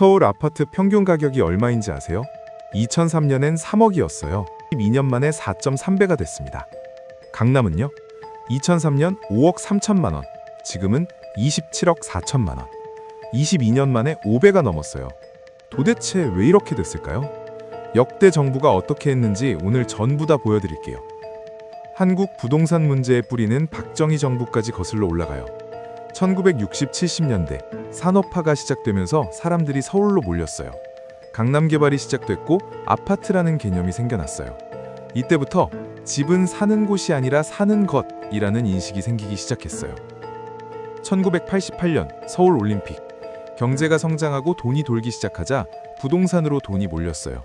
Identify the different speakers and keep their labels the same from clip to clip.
Speaker 1: 서울 아파트 평균 가격이 얼마인지 아세요? 2003년엔 3억이었어요. 12년 만에 4.3배가 됐습니다. 강남은요? 2003년 5억 3천만 원, 지금은 27억 4천만 원. 22년 만에 5배가 넘었어요. 도대체 왜 이렇게 됐을까요? 역대 정부가 어떻게 했는지 오늘 전부 다 보여드릴게요. 한국 부동산 문제의 뿌리는 박정희 정부까지 거슬러 올라가요. 1960, 70년대 산업화가 시작되면서 사람들이 서울로 몰렸어요. 강남 개발이 시작됐고 아파트라는 개념이 생겨났어요. 이때부터 집은 사는 곳이 아니라 사는 것이라는 인식이 생기기 시작했어요. 1988년 서울 올림픽. 경제가 성장하고 돈이 돌기 시작하자 부동산으로 돈이 몰렸어요.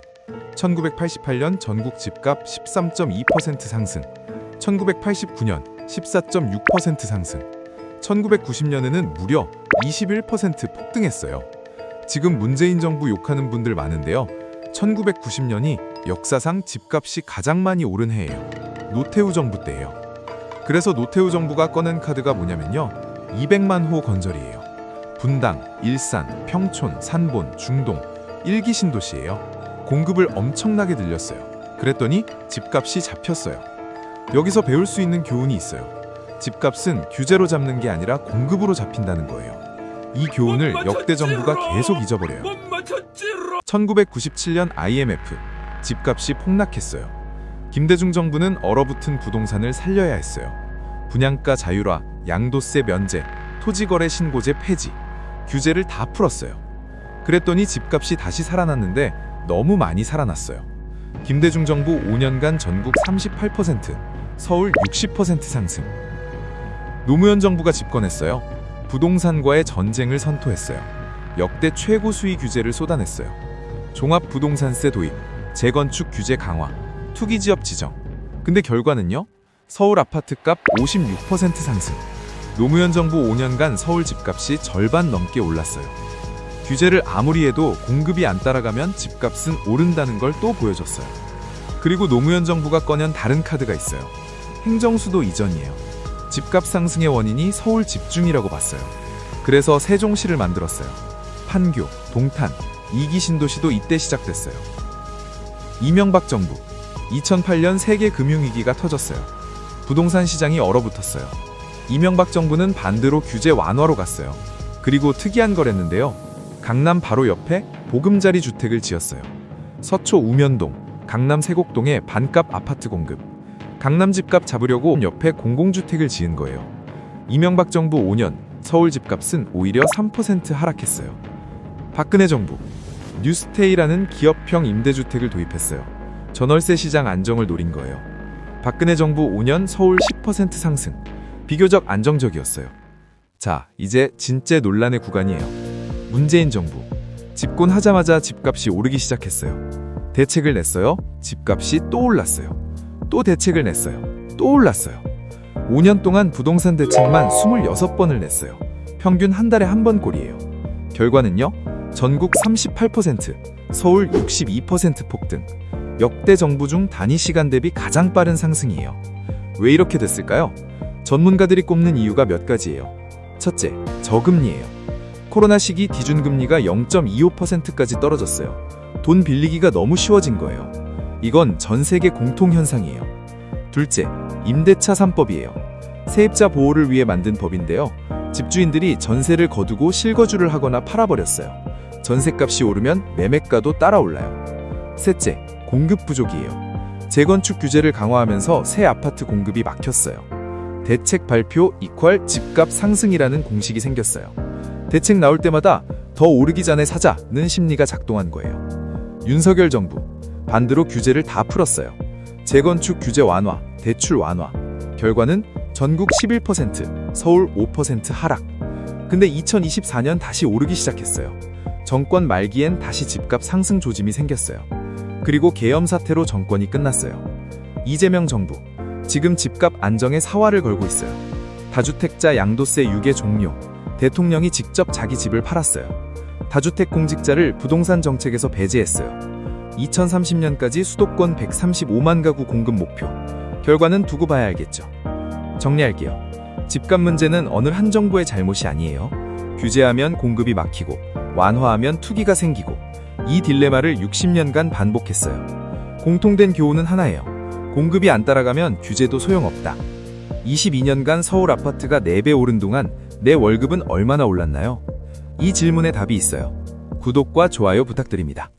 Speaker 1: 1988년 전국 집값 13.2% 상승, 1989년 14.6% 상승, 1990년에는 무려 21% 폭등했어요. 지금 문재인 정부 욕하는 분들 많은데요. 1990년이 역사상 집값이 가장 많이 오른 해예요. 노태우 정부 때예요. 그래서 노태우 정부가 꺼낸 카드가 뭐냐면요. 200만 호 건설이에요. 분당, 일산, 평촌, 산본, 중동, 1기 신도시예요. 공급을 엄청나게 늘렸어요. 그랬더니 집값이 잡혔어요. 여기서 배울 수 있는 교훈이 있어요. 집값은 규제로 잡는 게 아니라 공급으로 잡힌다는 거예요. 이 교훈을 역대 정부가 계속 잊어버려요. 1997년 IMF, 집값이 폭락했어요. 김대중 정부는 얼어붙은 부동산을 살려야 했어요. 분양가 자율화, 양도세 면제, 토지거래 신고제 폐지, 규제를 다 풀었어요. 그랬더니 집값이 다시 살아났는데 너무 많이 살아났어요. 김대중 정부 5년간 전국 38%, 서울 60% 상승. 노무현 정부가 집권했어요. 부동산과의 전쟁을 선포했어요. 역대 최고 수위 규제를 쏟아냈어요. 종합부동산세 도입, 재건축 규제 강화, 투기지역 지정. 근데 결과는요? 서울 아파트값 56% 상승. 노무현 정부 5년간 서울 집값이 절반 넘게 올랐어요. 규제를 아무리 해도 공급이 안 따라가면 집값은 오른다는 걸 또 보여줬어요. 그리고 노무현 정부가 꺼낸 다른 카드가 있어요. 행정수도 이전이에요. 집값 상승의 원인이 서울 집중이라고 봤어요. 그래서 세종시를 만들었어요. 판교, 동탄, 2기 신도시도 이때 시작됐어요. 이명박 정부, 2008년 세계 금융위기가 터졌어요. 부동산 시장이 얼어붙었어요. 이명박 정부는 반대로 규제 완화로 갔어요. 그리고 특이한 걸 했는데요. 강남 바로 옆에 보금자리 주택을 지었어요. 서초 우면동, 강남 세곡동에 반값 아파트 공급. 강남 집값 잡으려고 옆에 공공주택을 지은 거예요. 이명박 정부 5년, 서울 집값은 오히려 3% 하락했어요. 박근혜 정부, 뉴스테이라는 기업형 임대주택을 도입했어요. 전월세 시장 안정을 노린 거예요. 박근혜 정부 5년 서울 10% 상승. 비교적 안정적이었어요. 자, 이제 진짜 논란의 구간이에요. 문재인 정부, 집권하자마자 집값이 오르기 시작했어요. 대책을 냈어요. 집값이 또 올랐어요. 또 대책을 냈어요. 또 올랐어요. 5년 동안 부동산 대책만 26번을 냈어요. 평균 한 달에 한 번 꼴이에요. 결과는요? 전국 38%, 서울 62% 폭등. 역대 정부 중 단위 시간 대비 가장 빠른 상승이에요. 왜 이렇게 됐을까요? 전문가들이 꼽는 이유가 몇 가지예요. 첫째, 저금리예요. 코로나 시기 기준금리가 0.25%까지 떨어졌어요. 돈 빌리기가 너무 쉬워진 거예요. 이건 전 세계 공통 현상이에요. 둘째, 임대차 3법이에요. 세입자 보호를 위해 만든 법인데요. 집주인들이 전세를 거두고 실거주를 하거나 팔아버렸어요. 전세값이 오르면 매매가도 따라 올라요. 셋째, 공급 부족이에요. 재건축 규제를 강화하면서 새 아파트 공급이 막혔어요. 대책 발표 이퀄 집값 상승이라는 공식이 생겼어요. 대책 나올 때마다 더 오르기 전에 사자는 심리가 작동한 거예요. 윤석열 정부, 반대로 규제를 다 풀었어요. 재건축 규제 완화, 대출 완화. 결과는 전국 11%, 서울 5% 하락. 근데 2024년 다시 오르기 시작했어요. 정권 말기엔 다시 집값 상승 조짐이 생겼어요. 그리고 계엄 사태로 정권이 끝났어요. 이재명 정부, 지금 집값 안정에 사활을 걸고 있어요. 다주택자 양도세 유예 종료. 대통령이 직접 자기 집을 팔았어요. 다주택 공직자를 부동산 정책에서 배제했어요. 2030년까지 수도권 135만 가구 공급 목표. 결과는 두고 봐야 알겠죠. 정리할게요. 집값 문제는 어느 한 정부의 잘못이 아니에요. 규제하면 공급이 막히고
Speaker 2: 완화하면 투기가 생기고, 이 딜레마를 60년간 반복했어요. 공통된 교훈은 하나예요. 공급이 안 따라가면 규제도 소용없다. 22년간 서울 아파트가 4배 오른 동안 내 월급은 얼마나 올랐나요? 이 질문에 답이 있어요. 구독과 좋아요 부탁드립니다.